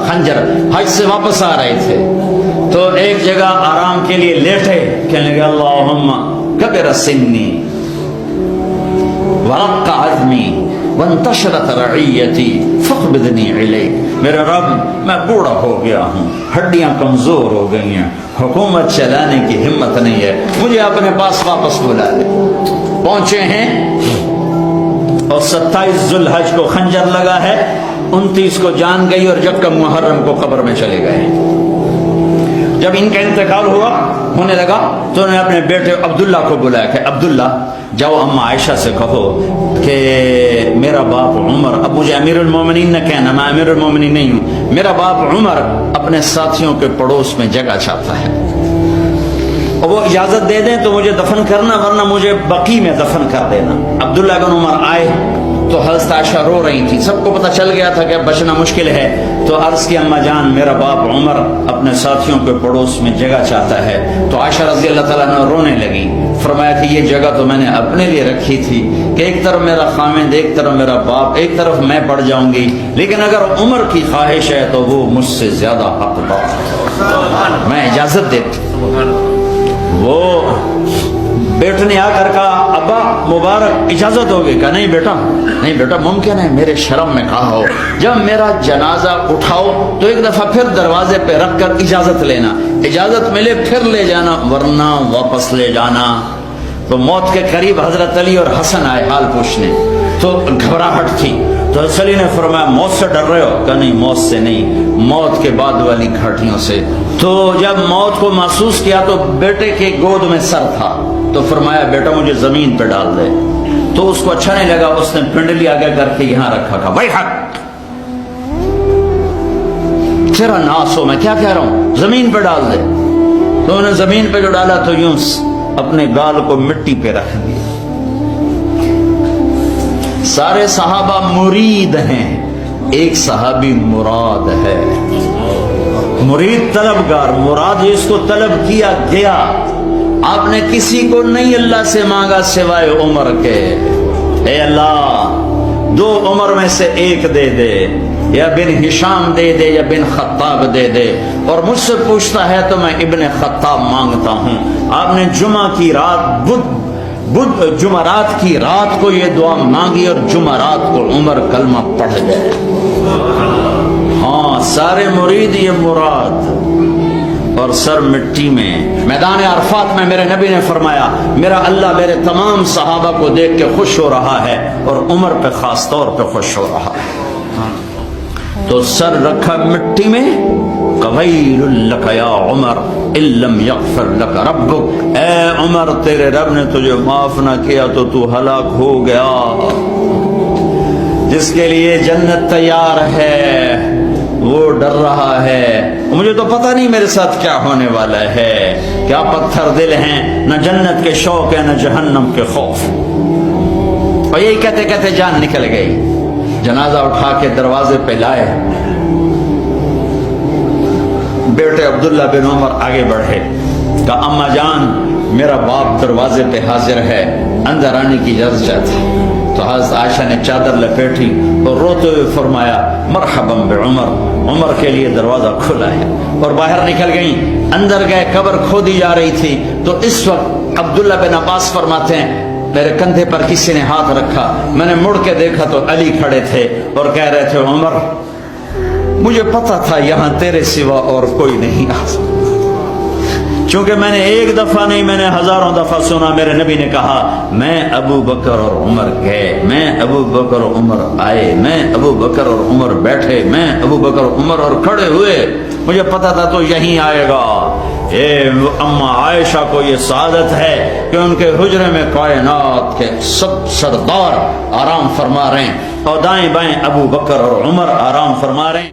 خنجر. حج سے واپس آ رہے تھے تو ایک جگہ آرام کے لیے لیٹے, کہنے لگے اللہم کبر سنی ورق عظمی وانتشرت رعیتی فاقبضنی الیک. میرے رب میں بوڑھا ہو گیا ہوں, ہڈیاں کمزور ہو گئی ہیں, حکومت چلانے کی ہمت نہیں ہے, مجھے اپنے پاس واپس بلا لے. پہنچے ہیں اور 27 ذوالحج کو خنجر لگا ہے, 29 کو جان گئی اور یکم محرم کو قبر میں چلے گئے. جب ان کا انتقال ہونے لگا تو انہوں نے اپنے بیٹے عبداللہ کو بلایا کہ عبداللہ جاؤ اما عائشہ سے کہو کہ میرا باپ عمر, ابو جی امیر المومنین نہ کہنا, میں امیر المومنین نہیں ہوں, میرا باپ عمر اپنے ساتھیوں کے پڑوس میں جگہ چاہتا ہے, اور وہ اجازت دے دیں تو مجھے دفن کرنا, ورنہ مجھے بقی میں دفن کر دینا. عبداللہ بن عمر آئے تو حضرت عائشہ رو رہی تھی, سب کو پتہ چل گیا تھا کہ اب بچنا مشکل ہے. تو عرض کی اما جان میرا باپ عمر اپنے ساتھیوں کے پڑوس میں جگہ چاہتا ہے. تو عائشہ رضی اللہ تعالیٰ عنہ رونے لگی, فرمایا کہ یہ جگہ تو میں نے اپنے لیے رکھی تھی کہ ایک طرف میرا خامند, ایک طرف میرا باپ, ایک طرف میں پڑ جاؤں گی, لیکن اگر عمر کی خواہش ہے تو وہ مجھ سے زیادہ حقدار ہے, میں اجازت دیتا. وہ بیٹے نے آ کر کہا ابا مبارک اجازت ہوگی, کہا نہیں بیٹا, نہیں بیٹا ممکن ہے میرے شرم میں کہا ہو, جب میرا جنازہ اٹھاؤ تو ایک دفعہ پھر دروازے پہ رکھ کر اجازت لینا, اجازت ملے پھر لے جانا, ورنہ واپس لے جانا. تو موت کے قریب حضرت علی اور حسن آئے حال پوچھنے, تو گھبراہٹ تھی. تو حضرت علی نے فرمایا موت سے ڈر رہے ہو؟ کہ نہیں موت سے نہیں, موت کے بعد والی گھاٹیوں سے. تو جب موت کو محسوس کیا تو بیٹے کے گود میں سر تھا, تو فرمایا بیٹا مجھے زمین پہ ڈال دے. تو اس کو اچھا نہیں لگا, اس نے پنڈلی آگے کر کے یہاں رکھا, کہا بھائی حق تیرا ناس ہو, میں کیا کہہ رہا ہوں, زمین پہ ڈال دے. تو انہوں نے زمین پہ جو ڈالا تو یوں اپنے گال کو مٹی پہ رکھ دیا. سارے صحابہ مرید ہیں, ایک صحابی مراد ہے. مرید طلبگار, مراد جس کو طلب کیا گیا. آپ نے کسی کو نہیں اللہ سے مانگا سوائے عمر کے, اے اللہ 2 عمر میں سے ایک دے دے, یا بن ہشام دے دے یا بن خطاب دے دے, اور مجھ سے پوچھتا ہے تو میں ابن خطاب مانگتا ہوں. آپ نے جمعہ کی رات جمعرات کی رات کو یہ دعا مانگی اور جمعرات کو عمر کلمہ پڑھ گئے. ہاں سارے مرید یہ مراد, اور سر مٹی میں. میدان عرفات میں میرے نبی نے فرمایا میرا اللہ میرے تمام صحابہ کو دیکھ کے خوش ہو رہا ہے, اور عمر پہ خاص طور پہ خوش ہو رہا ہے. تو سر رکھا مٹی میں, قویل لک یا عمر ان لم یغفر لک ربک, اے عمر تیرے رب نے تجھے معاف نہ کیا تو تو ہلاک ہو گیا. جس کے لیے جنت تیار ہے وہ ڈر رہا ہے, مجھے تو پتہ نہیں میرے ساتھ کیا ہونے والا ہے, کیا پتھر دل ہیں, نہ جنت کے شوق ہے نہ جہنم کے خوف. اور یہی کہتے کہتے جان نکل گئی. جنازہ اٹھا کے دروازے پہ لائے, بیٹے عبداللہ بن عمر آگے بڑھے, کہا اما جان میرا باپ دروازے پہ حاضر ہے, اندر آنے کی اجازت چاہتا ہے. تو حضرت عائشہ نے چادر لپیٹی اور روتے ہوئے فرمایا مرحبا بعمر, عمر کے لیے دروازہ کھلا ہے, اور باہر نکل گئیں. اندر گئے, قبر کھودی جا رہی تھی. تو اس وقت عبداللہ بن عباس فرماتے ہیں میرے کندھے پر کسی نے ہاتھ رکھا, میں نے مڑ کے دیکھا تو علی کھڑے تھے اور کہہ رہے تھے عمر مجھے پتا تھا یہاں تیرے سوا اور کوئی نہیں آ سکتا, چونکہ میں نے ایک دفعہ نہیں میں نے ہزاروں دفعہ سنا میرے نبی نے کہا میں ابو بکر اور عمر گئے, میں ابو بکر اور عمر آئے, میں ابو بکر اور عمر بیٹھے, میں ابو بکر اور عمر اور کھڑے ہوئے, مجھے پتا تھا تو یہیں آئے گا. اما عائشہ کو یہ سعادت ہے کہ ان کے حجرے میں کائنات کے سب سردار آرام فرما رہے ہیں, اور دائیں بائیں ابو بکر اور عمر آرام فرما رہے ہیں.